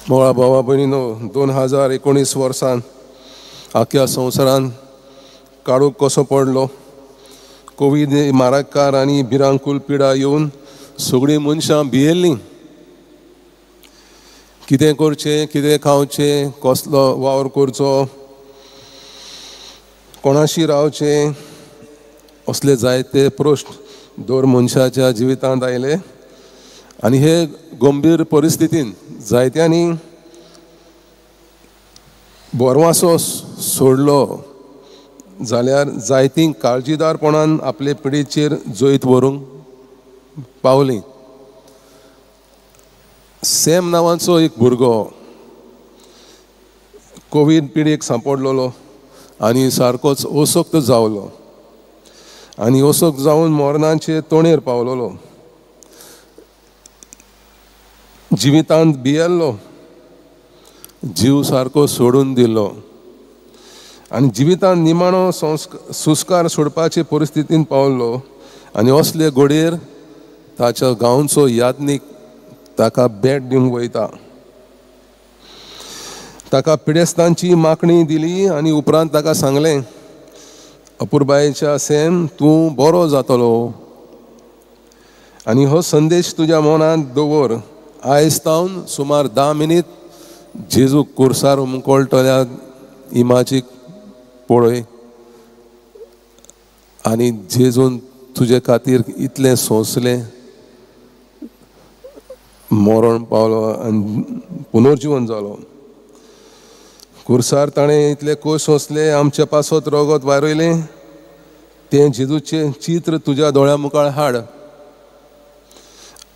मोळा भावा भयणीनो, 2019 वर्सान आख्या संवसारान काळोख कसो पडलो. कोविड माराकार आनी भिरांकूळ पिडा येवन सगळीं मनशां भियेल्लीं. कितें करचें, कितें खावचें, कसलो वावर करचो, कोणाशी रावचें, असले जायते प्रश्न दर मनशाच्या जिवितांत आयले. आनी हे गंभीर परिस्थितीन जायत्यांनी बोरवासो सोडलो जाल्यार जायतीं काळजीदारपणान आपले पिडेचेर जैत व्हरूंक पावलीं. सॅम नांवाचो एक भुरगो कोवीड पिडेक सांपडलेलो आनी सारकोच ओसक्त जावलो आनी ओसक्त जावन मरणाचे तोणेर पावलेलो. जिवितांत भियेल्लो, जीव सारको सोडून दिलो आनी जिवितांत निमाणो सुस्कार सोडपाचे परिस्थितीन पावलो. आनी असले घडयेर ताच्या गांवचो यादनीक ताका भेट दिवंक वयता. ताका पिडेस्तांची मागणी दिली आनी उपरांत ताका सांगलें, अपुरबायेच्या सॅम, तूं बरो जातलो आनी हो संदेश तुज्या मनांत दवर. आयज तावन सुमार 10 मिनीट जेजू कुर्सार उमकळटल्या इमाजीक पळय आनी जेजून तुजे खातीर इतलें सोंसलें, मरण पावलो आनी पुनर्जीवन जालो. कुर्सार ताणें इतले कोश सोंसले, आमच्या पासत रगत वारयलें, तें जेजूचें चित्र तुज्या दोळ्या मुखार हाड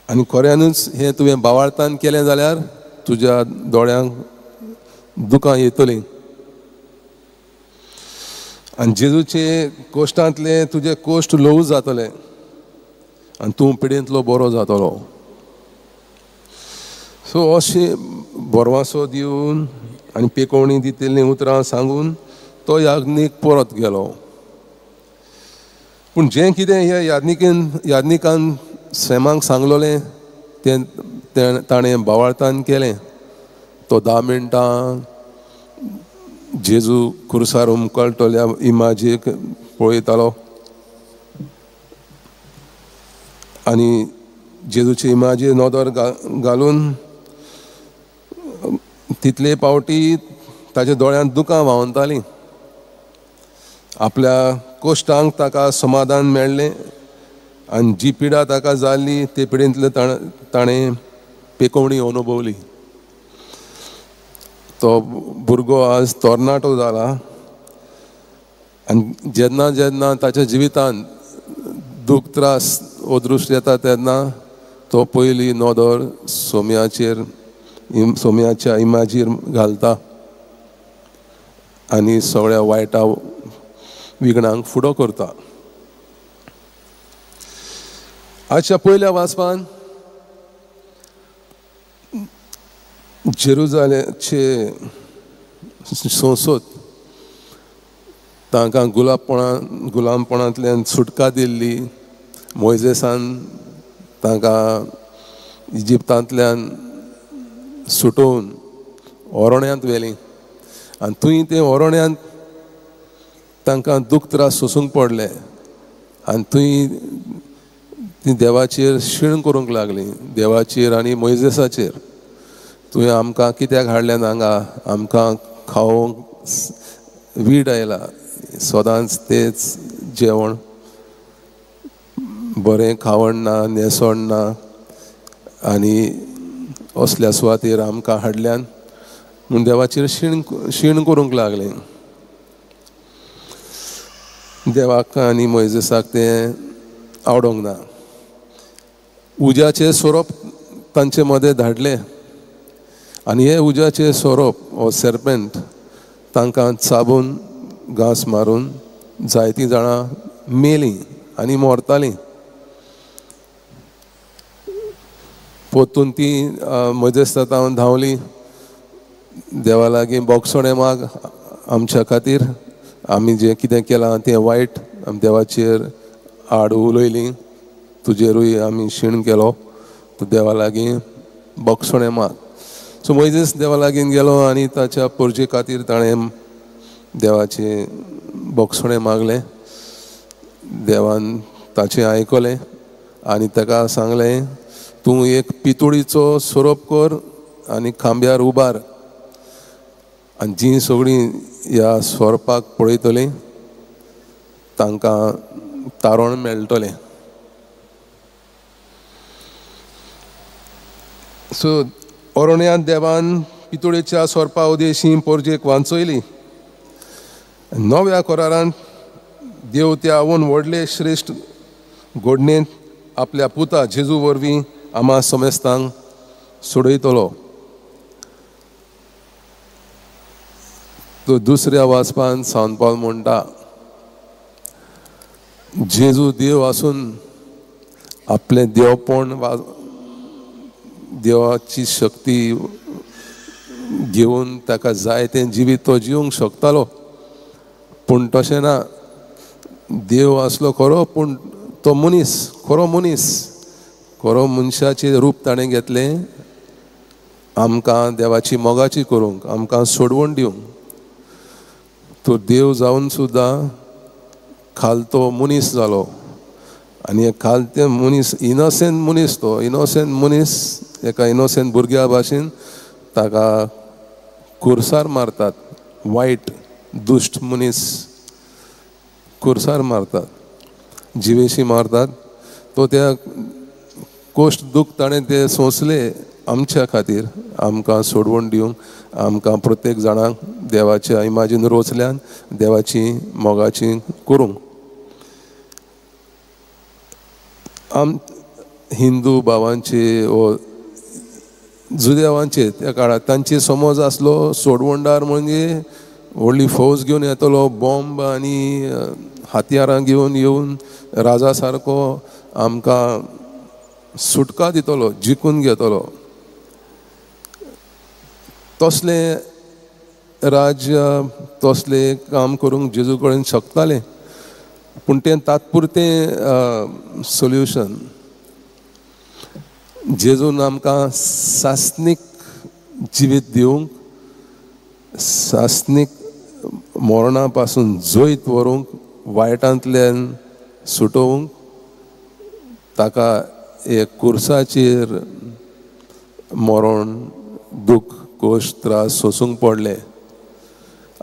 आनी खऱ्यानूच हें तुवें बावाळतान केलें जाल्यार तुज्या दोळ्यांक दुकां येतलीं आनी जेजूचे कोश्टांतले तुजे कोश्ट ल्हवू जातले आनी तूं पिडेंतलो बरो जातलो. सो अशें बोरवासो दिवन आनी पेकोवणी दितिल्लीं उतरां सांगून तो याज्ञीक परत गेलो. पूण जें कितें ह्या याज्ञिकान सॅमाक सांगलोलें तें ताणें बावाळतान केलें. तो 10 मिनटां जेजू कुर्सार उमकळटल्या इमाजीक पळयतालो आनी जेजूचे इमाजीर नदर घालून तितले पावटी ताच्या दोळ्यांत दुकां व्हांवतालीं. आपल्या कोश्टांक ताका समाधान मेळ्ळें आनी जी पिडा ताका जाल्ली ते पिडेंतले ताणें पेकोवणी अनुभवली. तो भुरगो आज तरणाटो जाला आनी जेन्ना जेन्ना ताच्या जिवितांत दूख त्रास अदृश्ट येता तेन्ना तो पयली नदर सोम्याच्या इमाजीर घालता आनी सगळ्या वायटा विघ्नांक फुडो करता. आजच्या पयल्या वाचपान जेरुजालेमचे संसद तांकां गुलामपणांतल्यान सुटका दिल्ली. मोइजेसान तांकां इजिप्तांतल्यान सुटोवन ओरोण्यांत व्हेलीं आनी थंय ते ओरोण्यांत तांकां दूख त्रास सोंसूंक पडले आनी थंय ती देवाचेर शीण करूंक लागलीं, देवाचेर आनी मोइजेसाचेर. तुवें आमकां कित्याक हाडलें हांगा, आमकां खावंक वीट आयला, सदांच तेच जेवण, बरें खावण ना, न्हेसण ना आनी असल्या सुवातेर आमकां हाडल्यान म्हूण देवाचेर शीण करूंक लागलें. देवाक आनी मोइजेसाक तें आवडोंक ना. उज्याचें सोरोप तांचे मदें धाडलें आनी हे उज्याचें सोरोप हो सर्पेंट तांकां चाबून घास मारून जायतीं जाणां मेलीं आनी मरतालीं. पोतून तीं मोइजेसातावन धांवलीं, देवा लागीं बोगसोणें माग आमच्या खातीर, आमी जें कितें केलां तें वायट, आमी देवाचेर आड उलयलीं, तुजेरूय आमी शीण केलो, तूं देवा लागीं बोगसोणें माग. सो मोइजेस देवा लागीं गेलो आनी ताच्या पोरजे खातीर ताणें देवाचे बोगसणें मागलें. देवान ताचें आयकलें आनी ताका सांगलें, तूं एक पितुळीचो सोरोप कर आनी खांब्यार उबार, आनी जीं सगळीं ह्या सोरपाक पळयतलीं तांकां तारण मेळटलें. सो अरण्यांत देवान पितुळेच्या सोरपा उदेशी पोरजेक वांचयली. नव्या करारांत देव त्या आवन व्हडले श्रेश्ठ घडणेंत आपल्या पुता जेजू वरवीं आम्हा समेस्तांक सोडयतलो. तो दुसऱ्या वाचपान सांत पावल म्हणटा, जेजू देव आसून आपलें देवपण देवाची शक्ती घेवन ताका जाय तें जिवीत तो जिवंक शकतालो. पूण तशें ना, देव आसलो खरो पूण तो मनीस, खरो मनशाचें रूप ताणें घेतलें आमकां देवाची मोगाची करूंक, आमकां सोडवण दिवंक. तो देव जावन सुद्दां खालतो मनीस जालो आनी खालते मनीस इनोसेंट मनीस एका इनोसेंट भुरग्या भाशेन ताका कुर्सार मारतात. वायट दुश्ट मनीस कुर्सार मारतात, जिवेशी मारतात. तो त्या कोश्ट दूख ताणें ते सोंसले आमच्या खातीर, आमकां सोडवण दिवंक, आमकां प्रत्येक जाणांक देवाच्या इमाजीन रोचल्यान देवाची मोगाची करूंक. हिंदू भावांचे वो जुदेवांचे त्या काळार तांचे समज आसलो सोडवणदार म्हणजे व्हडली फौज घेवन येतलो, बॉम्ब आनी हातयारां घेवन येवन राजा सारको आमकां सुटका दितलो, जिखून घेतलो. तसलें राज्य तसलें काम करूंक जेजू कडेन शकतालें, पूण तें तात्पुरतें सोल्युशन. जेजून आमकां सासनीक जिवीत दिवंक, सासनीक मरणा पासून जैत व्हरूंक, वायटांतल्यान सुटोवंक ताका एक कुर्साचेर मरण, दूख, कोश, त्रास सोसूंक पडले.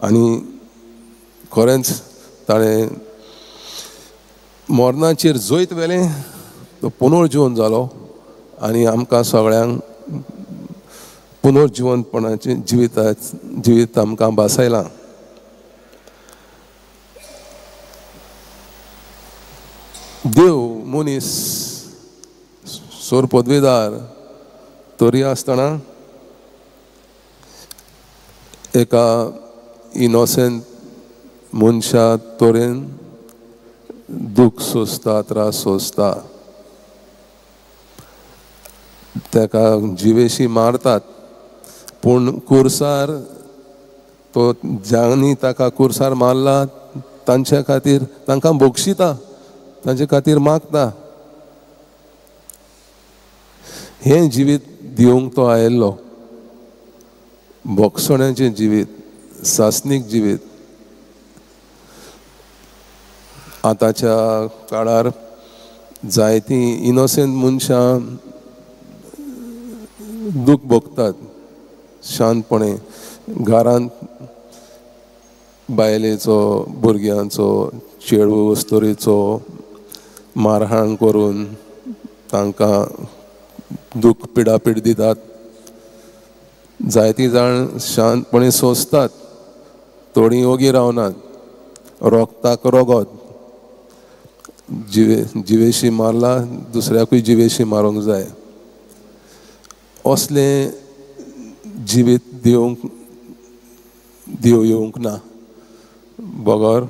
आनी खरेंच ताणें मरणाचेर जैत व्हेलें, तो पुनर्जीवन जालो आनी आमकां सगळ्यांक पुनर्जीवनपणाचें जिवीत आमकां बासायलां. देव मनीस सोर पदवीदार तरी आसतना एका इनोसेंट मनशा तोरेन दूख सोंसता, त्रास सोंसता. ताका जिवेशी मारतात, पूण कुर्सार तो ज्यांनी ताका कुर्सार मारला तांच्या खातीर तांकां बोगशिता, तांचे खातीर मागता. हें जिवीत दिवंक तो आयिल्लो, बोगसण्याचें जिवीत, सासनीक जिवीत. आतांच्या काळार जायतीं इनोसेंट मनशां दूख भोगतात शांतपणे. घरांत बायलेचो, भुरग्यांचो, चेडूं वस्तुरीचो मारहाण करून तांकां दूख पिडापीड दितात. जायतीं जाण शांतपणे सोंसतात, थोडीं ओगी रावनात, रोगताक रोगत. जिवेशी मारला, दुसऱ्याकूय जिवेशी मारूंक जाय. असलें जिवीत दिवंक देव येवंक ना. बोगोर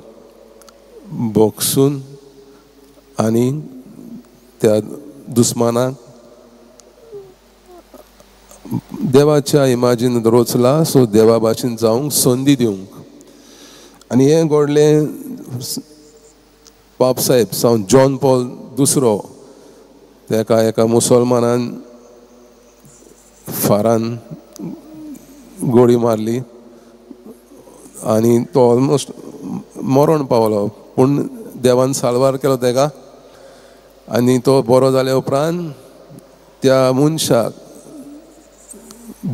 बोगसून आनी त्या दुस्मानाक देवाच्या इमाजीन रोचला, सो देवा भाशेन जावंक संदी दिवंक. आनी हें घडलें पाप साहेब सावन जॉन पॉल दुसरो, ताका एका मुसलमानान फारान गोळी मारली आनी तो ऑलमोस्ट मरण पावलो, पूण देवान साल्वार केलो तेका. आनी तो बरो जाल्या उपरांत त्या मनशाक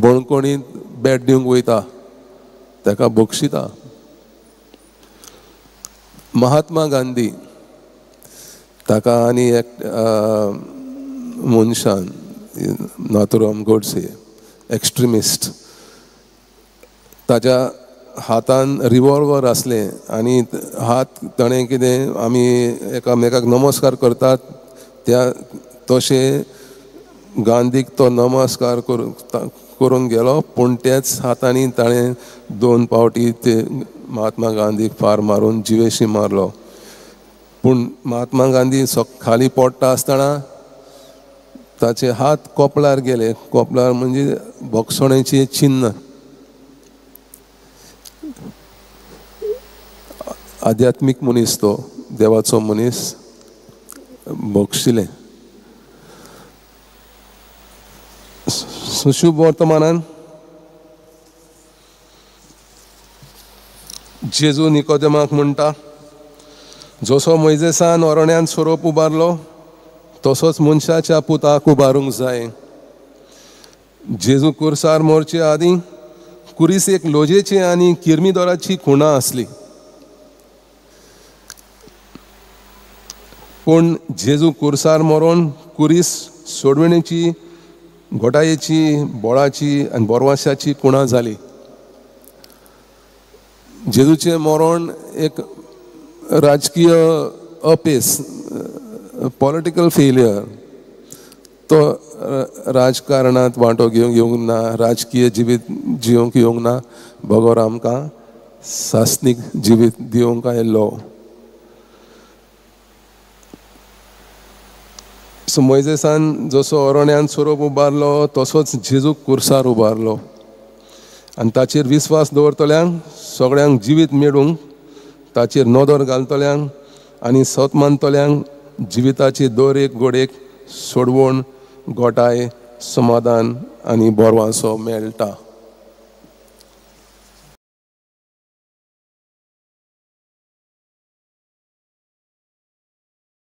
बणकोणींत बॅट दिवंक वयता, तेका बक्षिता. महात्मा गांधी ताका आनी एक मनशान, नाथुराम गोडसे, एक्स्ट्रिमिस्ट, ताच्या हातान रिवॉल्वर आसलें आनी हात ताणें कितें आमी एकामेकाक नमस्कार करतात त्या तशें गांधीक तो नमस्कार करूंक गेलो, पूण तेच हातांनी ताणें 2 फावटी ते महात्मा गांधीक फार मारून जिवेशी मारलो. पूण महात्मा गांधी खाली पडटा आसतना ताचे हात कोपलार गेले. कोपलार म्हणजे बोगसोणेचें चिन्ह. आध्यात्मीक मनीस तो, देवाचो मनीस, बक्षिलें. शुभ वर्तमानान जेजू निकोदेमाक म्हणटा, जसो मोइजेसान ओरोण्यांत सोरोप उबारलो तसोच मनशाच्या पुताक उबारूंक जाय. जेजू कुर्सार मोरचे आदीं कुरीस एक लोजेची आनी किरमीदोराची खुणां आसली. पूण जेजू कुर्सार मरोन कुरीस सोडवणेची, घोटायेची, बोळाची आनी बोरवाशाची खुणां जाली. जेजूचें मरण एक राजकीय अपेस, पॉलिटिकल फेलियर. तो राजकारणांत वांटो घेवंक येवंक ना, राजकीय जिवीत जिवंक येवंक ना. भगवान आमकां सासनीक जिवीत दिवंक आयिल्लो. सो मोइजेसान जसो ओरोण्यांत सोरोप उबारलो तसोच जेजू कुर्सार उबारलो. आनी ताचेर विस्वास दवरतल्यांक सगळ्यांक जिवीत मेळूंक, ताचेर नदर घालतल्यांक आनी सत मानतल्यांक जिविताची दर एक घोडयेक सोडवण, घोटाय, समाधान आनी बोरवांसो मेळटा.